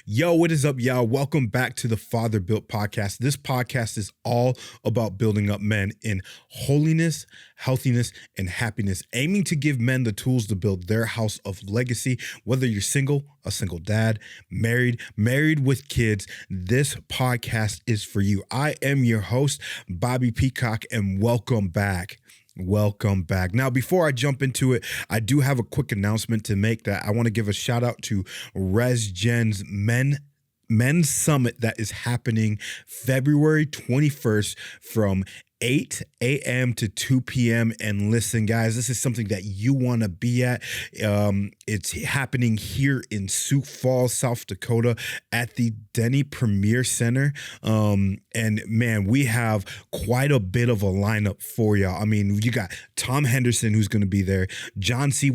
Yo, what is up, y'all? Welcome back to the Father Built Podcast. This podcast is all about building up men in holiness, healthiness, and happiness, aiming to give men the tools to build their house of legacy. Whether you're single, a single dad, married with kids, this podcast is for you. I am your host, Bobby Peacock, and welcome back. Welcome back. Now, before I jump into it, I do have a quick announcement to make that I want to give a shout out to ResGen's Men's Summit that is happening February 21st from 8 a.m. to 2 p.m. And listen, guys, this is something that you want to be at. It's happening here in Sioux Falls, South Dakota at the Denny Premier Center. And man, we have quite a bit of a lineup for y'all. I mean, you got Tom Henderson, who's going to be there, John C.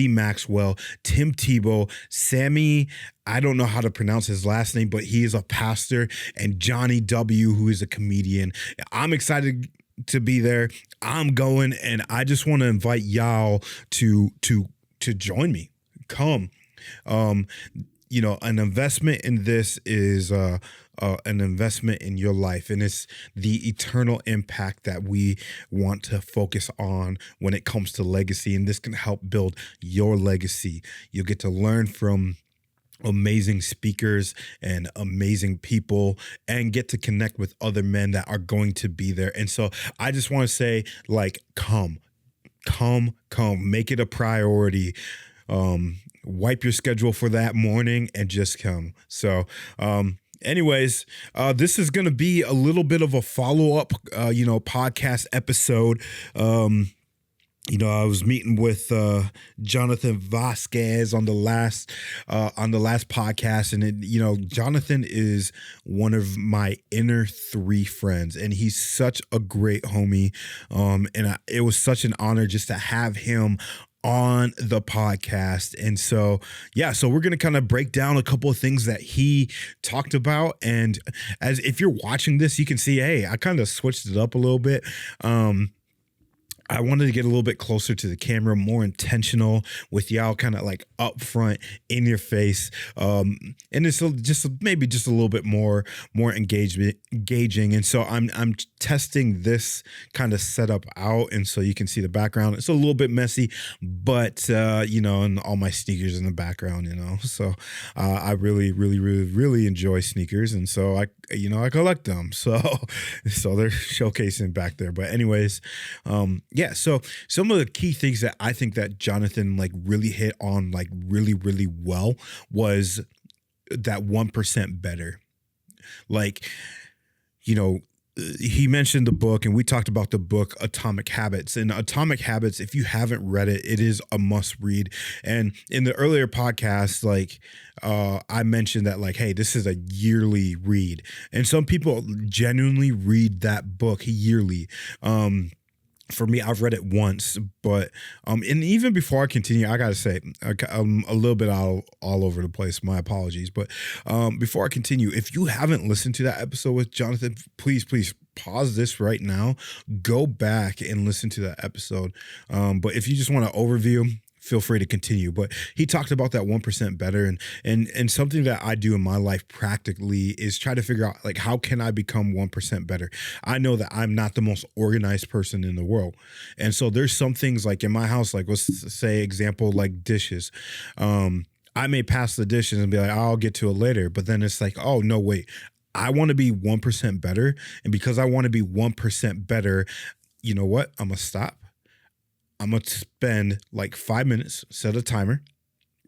Maxwell, Tim Tebow, Sammy, I don't know how to pronounce his last name, but he is a pastor, and Johnny W., who is a comedian. I'm excited to be there. I'm going, and I just want to invite y'all to join me. Come. An investment in this is an investment in your life, and it's the eternal impact that we want to focus on when it comes to legacy, and this can help build your legacy. You'll get to learn from amazing speakers and amazing people and get to connect with other men that are going to be there. And so I just want to say, come, make it a priority. Wipe your schedule for that morning and just come. So, anyways, this is going to be a little bit of a follow-up, podcast episode. I was meeting with Jonathan Vasquez on the last podcast, and Jonathan is one of my inner three friends, and he's such a great homie. It was such an honor just to have him on the podcast. And so we're going to kind of break down a couple of things that he talked about. And as if you're watching this, you can see, hey, I kind of switched it up a little bit. I wanted to get a little bit closer to the camera, more intentional with y'all, kind of like up front, in your face. And it's maybe just a little bit more engaging. And so I'm testing this kind of setup out. And so you can see the background. It's a little bit messy, but, and all my sneakers in the background, so I really, really, really, really enjoy sneakers. And so I collect them. So they're showcasing back there. But anyways, so some of the key things that I think that Jonathan really hit on really, really well was that 1% better. He mentioned the book, and we talked about the book Atomic Habits. And Atomic Habits, if you haven't read it, it is a must read. And in the earlier podcast, I mentioned that hey, this is a yearly read, and some people genuinely read that book yearly. For me, I've read it once, but and even before I continue, I gotta say I'm a little bit all over the place. My apologies, but before I continue, if you haven't listened to that episode with Jonathan, please pause this right now, go back and listen to that episode. But if you just want an overview, feel free to continue. But he talked about that 1% better, and something that I do in my life practically is try to figure out how can I become 1% better. I know that I'm not the most organized person in the world, and so there's some things in my house, let's say example dishes. I may pass the dishes and be I'll get to it later, but then it's oh no, wait, I want to be 1% better, and because I want to be 1% better, you know what? I'm gonna stop. I'm going to spend 5 minutes, set a timer,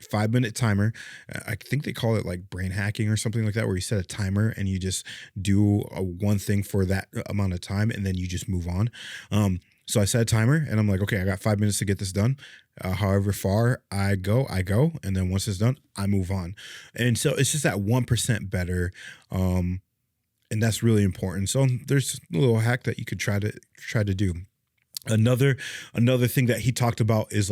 5-minute timer. I think they call it brain hacking or something like that, where you set a timer and you just do one thing for that amount of time, and then you just move on. So I set a timer, and I'm okay, I got 5 minutes to get this done. However far I go. And then once it's done, I move on. And so it's just that 1% better. And that's really important. So there's a little hack that you could try to do. Another thing that he talked about is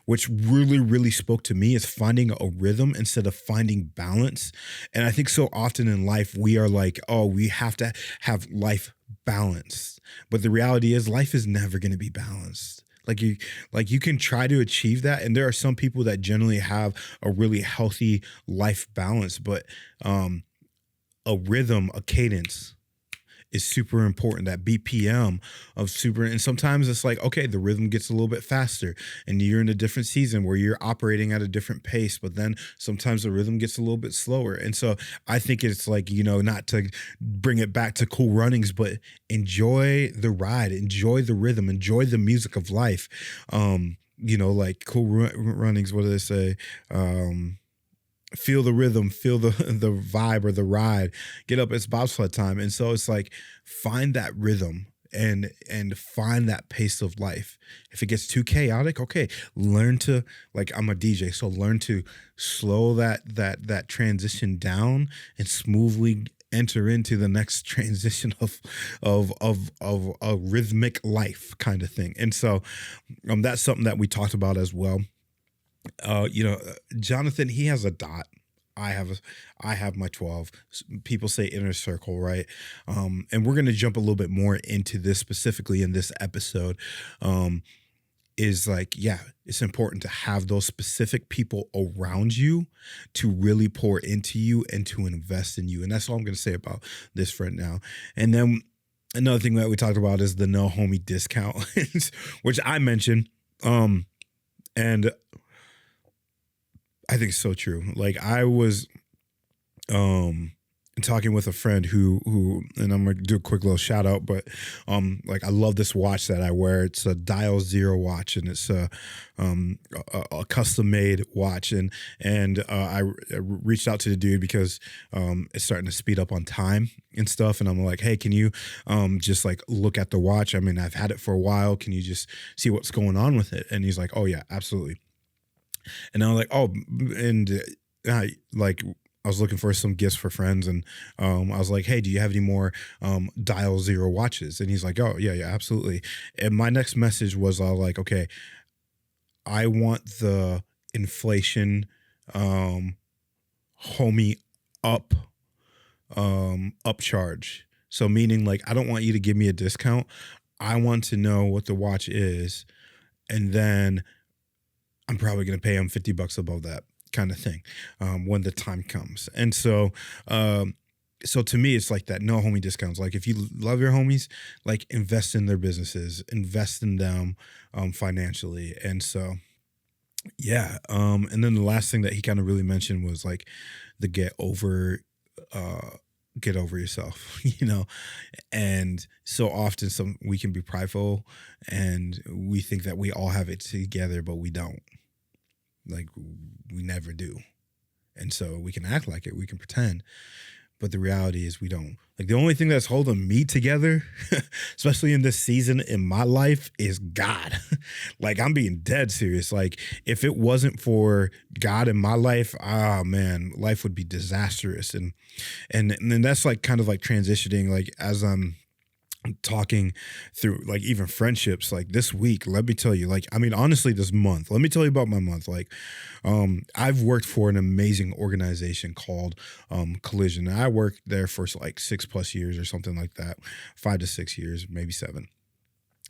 which really, really spoke to me, is finding a rhythm instead of finding balance. And I think so often in life we are oh, we have to have life balanced. But the reality is life is never going to be balanced. Like you can try to achieve that, and there are some people that generally have a really healthy life balance, but a rhythm, a cadence is super important. That BPM of super, and sometimes it's like, okay, the rhythm gets a little bit faster and you're in a different season where you're operating at a different pace, but then sometimes the rhythm gets a little bit slower. And so I think it's like, not to bring it back to Cool Runnings, but enjoy the ride, enjoy the rhythm, enjoy the music of life. Like Cool Runnings, what do they say? Feel the rhythm, feel the vibe or the ride, get up, it's bobsled time. And so it's like, find that rhythm and find that pace of life. If it gets too chaotic, okay, learn to, like, I'm a DJ, so learn to slow that transition down and smoothly enter into the next transition of a rhythmic life kind of thing. And so that's something that we talked about as well. Jonathan, he has a dot. I have my 12. People say inner circle, right? And we're going to jump a little bit more into this specifically in this episode. Is like, yeah, it's important to have those specific people around you to really pour into you and to invest in you. And that's all I'm going to say about this right now. And then another thing that we talked about is the no homie discount, which I mentioned. And I think it's so true. Like, I was talking with a friend who, and I'm gonna do a quick little shout out, but like, I love this watch that I wear. It's a Dial Zero watch, and it's a custom made watch. And I reached out to the dude because it's starting to speed up on time and stuff. And I'm like, hey, can you just like look at the watch? I mean, I've had it for a while. Can you just see what's going on with it? And he's like, oh yeah, absolutely. And I was like, oh, and I was looking for some gifts for friends, and I was like, hey, do you have any more Dial Zero watches? And he's like, oh yeah, absolutely. And my next message was like, okay, I want the inflation homie upcharge. So meaning, like, I don't want you to give me a discount. I want to know what the watch is, and then I'm probably going to pay him $50 above that kind of thing when the time comes. And so, so to me, it's like that no homie discounts. Like, if you love your homies, like, invest in their businesses, invest in them financially. And so, yeah. And then the last thing that he kind of really mentioned was like the get over yourself, and so often we can be prideful and we think that we all have it together, but we don't. Like, we never do. And so we can act like it, we can pretend, but the reality is we don't. Like, the only thing that's holding me together, especially in this season in my life, is God. Like, I'm being dead serious. Like, if it wasn't for God in my life, man, life would be disastrous. And then that's like kind of like transitioning, like, as I'm talking through, like, even friendships, like this week, let me tell you, like, I mean, honestly, this month, let me tell you about my month. Like, I've worked for an amazing organization called Collision. And I worked there for like 6+ years or something like that, 5 to 6 years, maybe 7.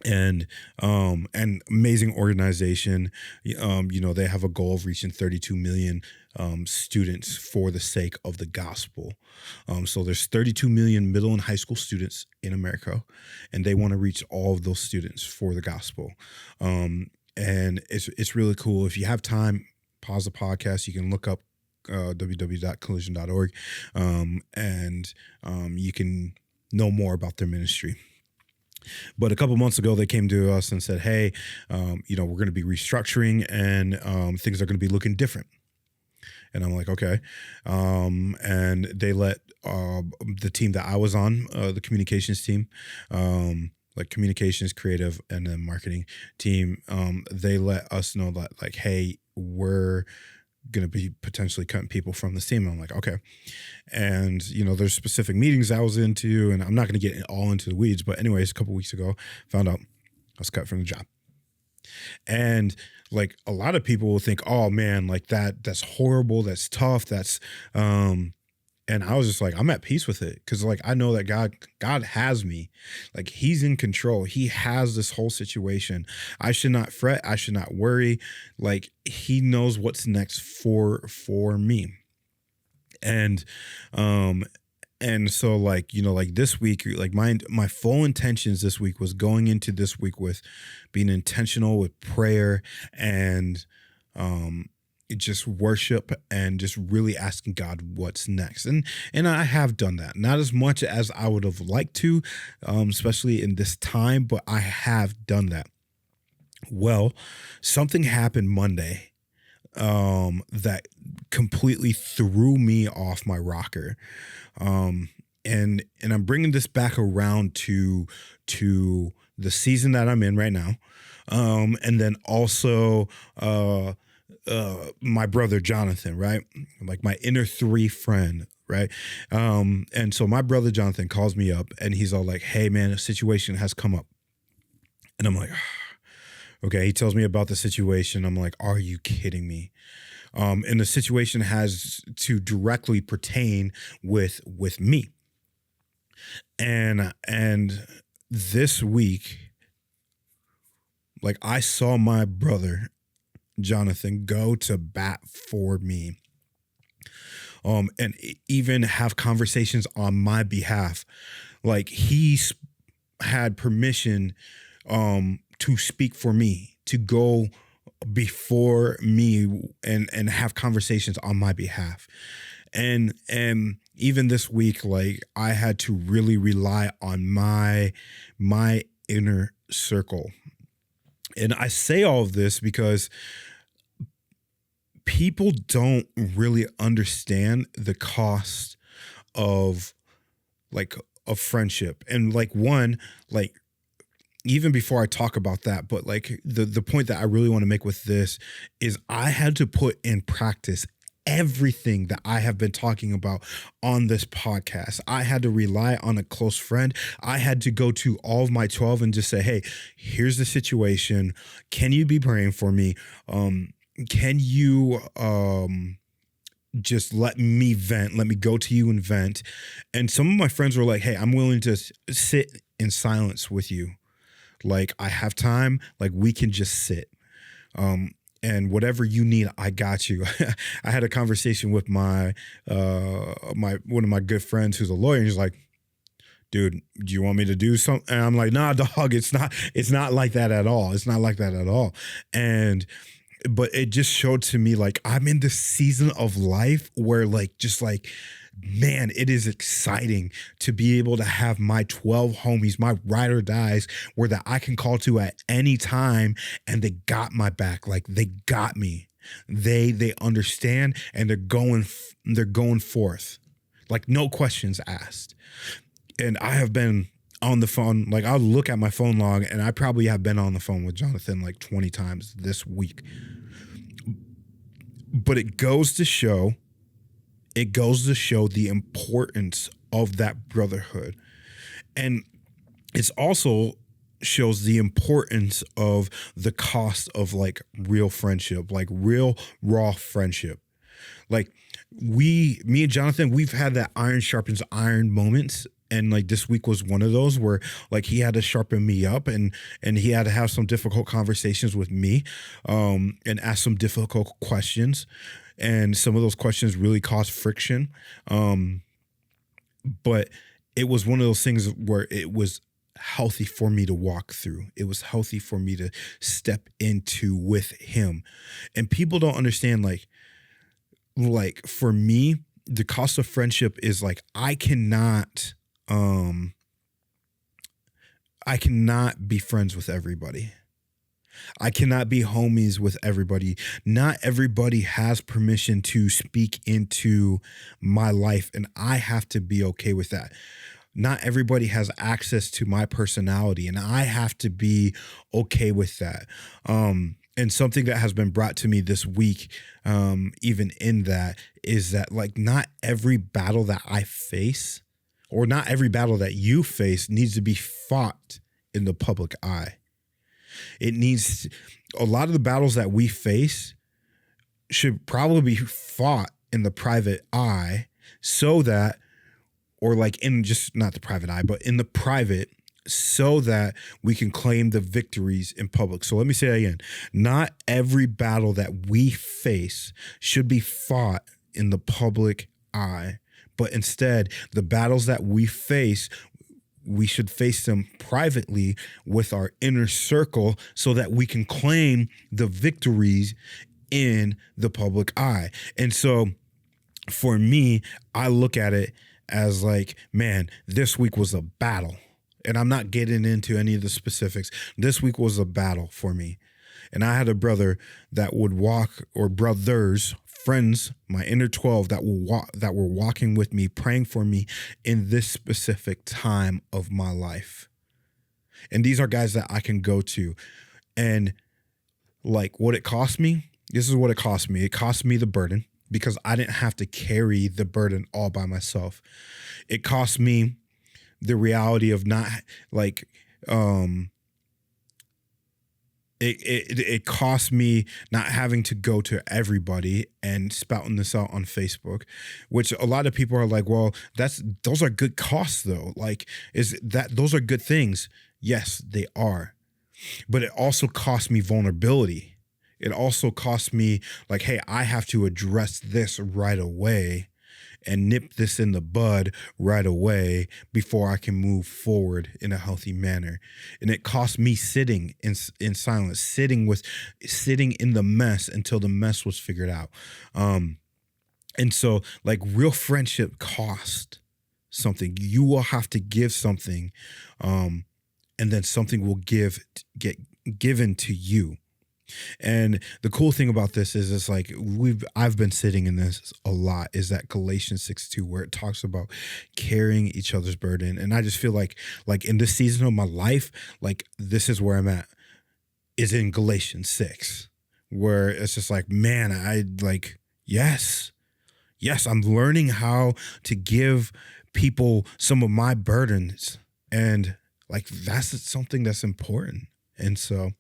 And amazing organization. They have a goal of reaching 32 million students for the sake of the gospel. So there's 32 million middle and high school students in America, and they want to reach all of those students for the gospel. And it's really cool. If you have time, pause the podcast. You can look up www.collision.org, and you can know more about their ministry. But a couple months ago, they came to us and said, hey, we're going to be restructuring, and things are going to be looking different. And I'm like, okay. And they let the team that I was on, the communications team, like communications, creative, and then marketing team, they let us know that, like, hey, we're going to be potentially cutting people from the team. And I'm like, okay. And, there's specific meetings I was into, and I'm not going to get all into the weeds, but anyways, a couple weeks ago, found out I was cut from the job. And like, a lot of people will think, oh man, like that's horrible. That's tough. And And I was just like, I'm at peace with it. Cause like, I know that God has me. Like he's in control. He has this whole situation. I should not fret. I should not worry. Like he knows what's next for me. And, and so like, you know, like this week, like my full intentions this week was going into this week with being intentional with prayer and, just worship and just really asking God what's next. And I have done that. Not as much as I would have liked to, especially in this time, but I have done that. Well, something happened Monday that completely threw me off my rocker. And I'm bringing this back around to the season that I'm in right now. And then also my brother Jonathan, right? Like my inner three friend, right? And so my brother Jonathan calls me up and he's all like, "Hey man, a situation has come up." And I'm like, okay. He tells me about the situation. I'm like, are you kidding me? And the situation has to directly pertain with me. And this week, like I saw my brother Jonathan go to bat for me, and even have conversations on my behalf. Like he's had permission to speak for me, to go before me and have conversations on my behalf. And even this week, like I had to really rely on my inner circle. And I say all of this because people don't really understand the cost of like of friendship. And like one, like even before I talk about that, but like the point that I really want to make with this is I had to put in practice everything that I have been talking about on this podcast. I had to rely on a close friend. I had to go to all of my 12 and just say, "Hey, here's the situation. Can you be praying for me? Can you just let me vent? Let me go to you and vent." And some of my friends were like, "Hey, I'm willing to sit in silence with you. Like I have time, like we can just sit. And whatever you need, I got you." I had a conversation with my one of my good friends who's a lawyer, and he's like, "Dude, do you want me to do something?" And I'm like, "Nah, dog, it's not like that at all. It's not like that at all." But it just showed to me like I'm in this season of life where like just like, man, it is exciting to be able to have my 12 homies, my ride or dies, where that I can call to at any time, and they got my back. Like they got me. They understand, and they're going forth, like no questions asked. And I have been on the phone, like I'll look at my phone log, and I probably have been on the phone with Jonathan like 20 times this week. But it goes to show the importance of that brotherhood. And it's also shows the importance of the cost of like real friendship, like real raw friendship. Like me and Jonathan, we've had that iron sharpens iron moments. And like this week was one of those where like he had to sharpen me up, and he had to have some difficult conversations with me, and ask some difficult questions. And some of those questions really caused friction. But it was one of those things where it was healthy for me to walk through. It was healthy for me to step into with him. And people don't understand, like for me, the cost of friendship is like, I cannot be friends with everybody. I cannot be homies with everybody. Not everybody has permission to speak into my life, and I have to be okay with that. Not everybody has access to my personality, and I have to be okay with that. And something that has been brought to me this week, even in that, is that like not every battle that I face, or not every battle that you face, needs to be fought in the public eye. It needs, a lot of the battles that we face should probably be fought in the private eye, so that, or like in just not the private eye, but in the private, so that we can claim the victories in public. So let me say that again. Not every battle that we face should be fought in the public eye, but instead the battles that we face, we should face them privately with our inner circle so that we can claim the victories in the public eye. And so for me, I look at it as like, man, this week was a battle. And I'm not getting into any of the specifics. This week was a battle for me. And I had a brother that would walk, or brothers, friends, my inner 12 that were walking with me, praying for me in this specific time of my life. And these are guys that I can go to. And like what it cost me, this is what it cost me. It cost me the burden because I didn't have to carry the burden all by myself. It cost me the reality of not like, it cost me not having to go to everybody and spouting this out on Facebook, which a lot of people are like, well, those are good costs though. Like, those are good things? Yes, they are. But it also cost me vulnerability. It also cost me like, hey, I have to address this right away and nip this in the bud right away before I can move forward in a healthy manner. And it cost me sitting in silence, sitting in the mess until the mess was figured out. And so like real friendship cost something. You will have to give something, and then something will get given to you. And the cool thing about this is it's like I've been sitting in this a lot, is that Galatians 6:2, where it talks about carrying each other's burden. And I just feel like in this season of my life, like this is where I'm at, is in Galatians 6, where it's just like, man, yes, I'm learning how to give people some of my burdens. And like, that's something that's important. And so,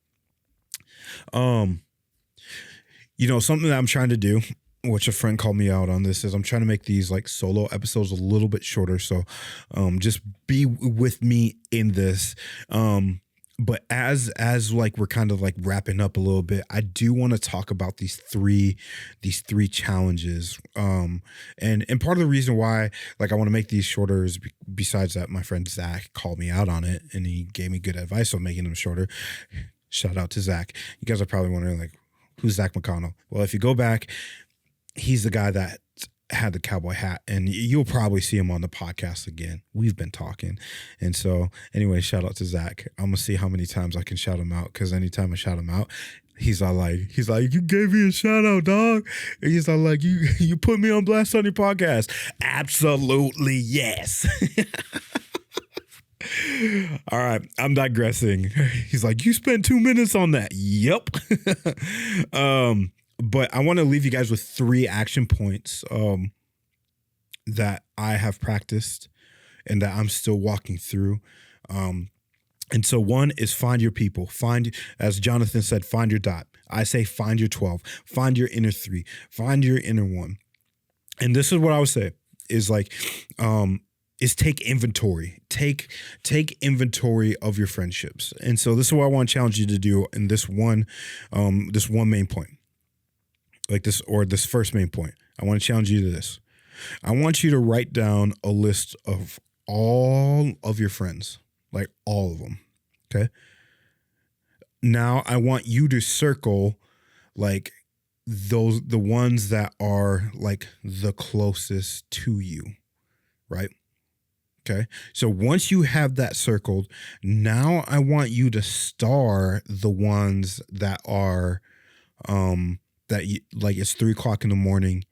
something that I'm trying to do, which a friend called me out on this, is I'm trying to make these like solo episodes a little bit shorter. So, just be with me in this. But as like we're kind of like wrapping up a little bit, I do want to talk about these three challenges. And part of the reason why like I want to make these shorter is besides that my friend Zach called me out on it and he gave me good advice on making them shorter. Shout out to Zach. You guys are probably wondering, like, who's Zach McConnell? Well, if you go back, he's the guy that had the cowboy hat, and you'll probably see him on the podcast again. We've been talking. And so, anyway, shout out to Zach. I'm going to see how many times I can shout him out, because anytime I shout him out, he's like, you gave me a shout out, dog. And he's all like, you put me on blast on your podcast. Absolutely, yes. All right, I'm digressing. He's like, you spent 2 minutes on that. Yep. But I want to leave you guys with 3 action points that I have practiced and that I'm still walking through. And so one is find your people. As Jonathan said, find your dot. I say find your 12. Find your inner 3. Find your inner 1. And this is what I would say is like, is take inventory. Take inventory of your friendships. And so this is what I want to challenge you to do in this one main point. Like this, or this first main point. I want to challenge you to this. I want you to write down a list of all of your friends, like all of them. Okay. Now I want you to circle like the ones that are like the closest to you. Right. Okay. So once you have that circled, now I want you to star the ones that are, like it's 3:00 in the morning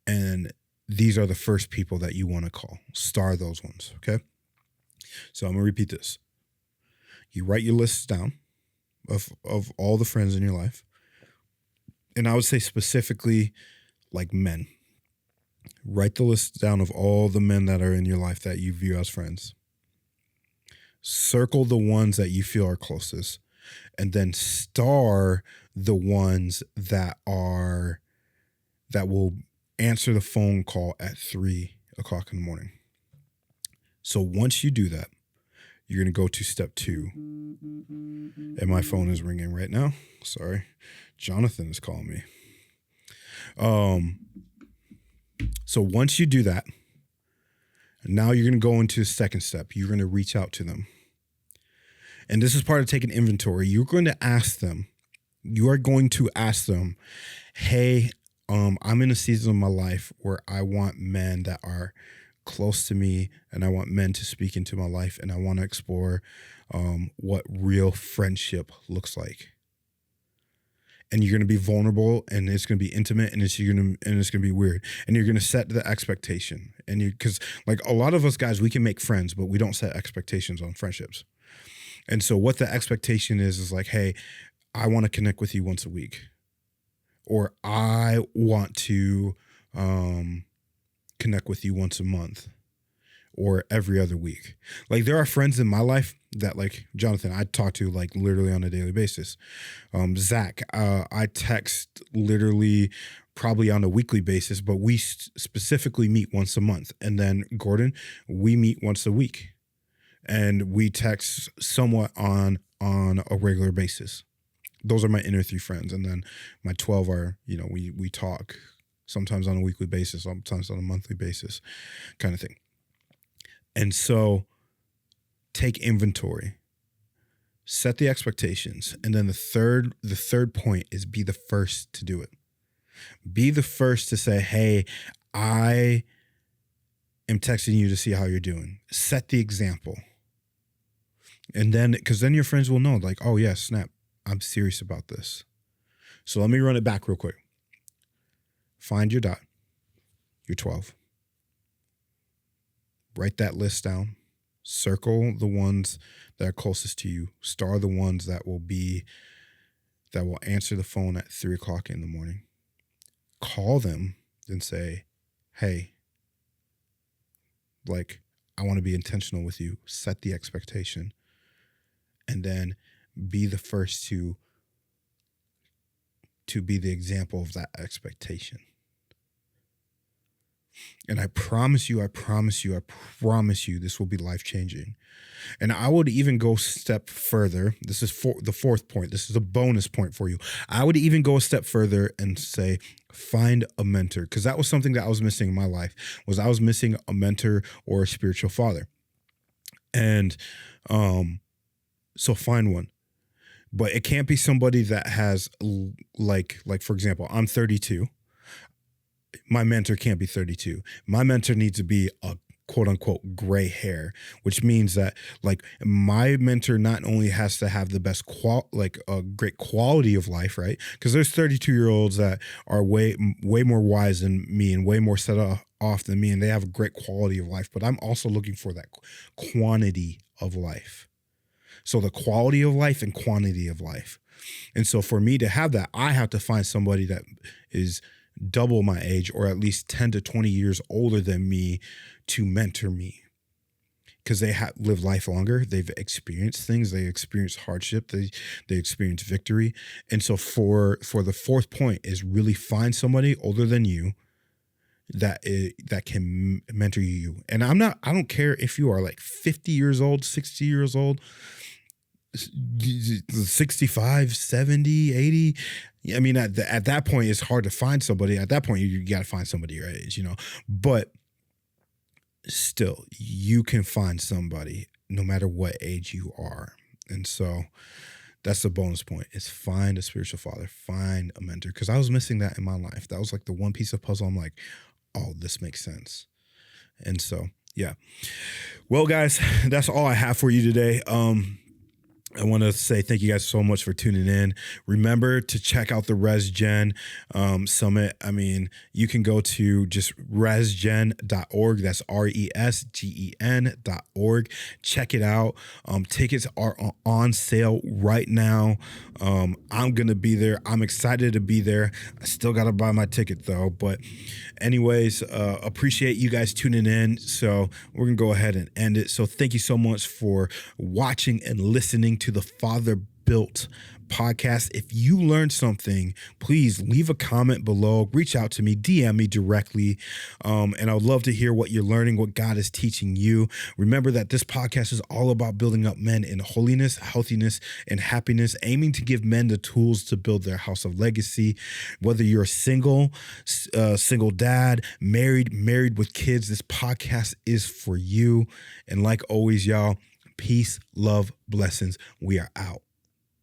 and these are the first people that you want to call. Star those ones. Okay. So I'm going to repeat this. You write your lists down of all the friends in your life. And I would say specifically like men. Write the list down of all the men that are in your life that you view as friends. Circle the ones that you feel are closest, and then star the ones that will answer the phone call at 3:00 in the morning. So once you do that, you're going to go to step 2. And my phone is ringing right now. Sorry. Jonathan is calling me. So once you do that, now you're going to go into the second step. You're going to reach out to them. And this is part of taking inventory. You are going to ask them, hey, I'm in a season of my life where I want men that are close to me, and I want men to speak into my life, and I want to explore what real friendship looks like. And you're going to be vulnerable, and it's going to be intimate, and it's going to be weird. And you're going to set the expectation. And because like a lot of us guys, we can make friends, but we don't set expectations on friendships. And so what the expectation is like, hey, I want to connect with you once a week, or I want to connect with you once a month, or every other week. Like there are friends in my life that like Jonathan, I talk to like literally on a daily basis. Zach, I text literally probably on a weekly basis, but we specifically meet once a month. And then Gordon, we meet once a week, and we text somewhat on a regular basis. Those are my inner 3 friends. And then my 12 are, we talk sometimes on a weekly basis, sometimes on a monthly basis kind of thing. And so take inventory, set the expectations. And then the third point is be the first to do it. Be the first to say, hey, I am texting you to see how you're doing. Set the example. And then, because then your friends will know like, oh yeah, snap, I'm serious about this. So let me run it back real quick. Find your dot, your 12. Write that list down. Circle the ones that are closest to you. Star the ones that will answer the phone at 3:00 in the morning. Call them and say, hey, like, I want to be intentional with you. Set the expectation. And then be the first to be the example of that expectation. And I promise you, this will be life-changing. And I would even go a step further. This is the 4th point. This is a bonus point for you. I would even go a step further and say, find a mentor. Because that was something that I was missing in my life, was I was missing a mentor or a spiritual father. And so find one. But it can't be somebody that has, like for example, I'm 32. My mentor can't be 32. My mentor needs to be a quote unquote gray hair, which means that like my mentor not only has to have the best a great quality of life, right? Because there's 32-year-olds that are way more wise than me and way more set off than me, and they have a great quality of life. But I'm also looking for that quantity of life. So the quality of life and quantity of life. And so for me to have that, I have to find somebody that is double my age, or at least 10 to 20 years older than me, to mentor me, because they have lived life longer. They've experienced things. They experienced hardship. They experienced victory. And so for the 4th point is really find somebody older than you that can mentor you. And I don't care if you are like 50 years old, 60 years old, 65, 70, 80. I mean, at that point, it's hard to find somebody. At that point, you got to find somebody your age, But still, you can find somebody no matter what age you are. And so that's the bonus point, is find a spiritual father, find a mentor. Because I was missing that in my life. That was like the one piece of puzzle. I'm like, oh, this makes sense. And so, yeah. Well, guys, that's all I have for you today. I want to say thank you guys so much for tuning in. Remember to check out the ResGen Summit. I mean, you can go to just resgen.org. That's resgen.org. Check it out. Tickets are on sale right now. I'm going to be there. I'm excited to be there. I still got to buy my ticket though. But anyways, appreciate you guys tuning in. So we're going to go ahead and end it. So thank you so much for watching and listening to the Father Built podcast. If you learned something, please leave a comment below, reach out to me, DM me directly. And I would love to hear what you're learning, what God is teaching you. Remember that this podcast is all about building up men in holiness, healthiness, and happiness, aiming to give men the tools to build their house of legacy. Whether you're single, single dad, married with kids, this podcast is for you. And like always, y'all, peace, love, blessings. We are out.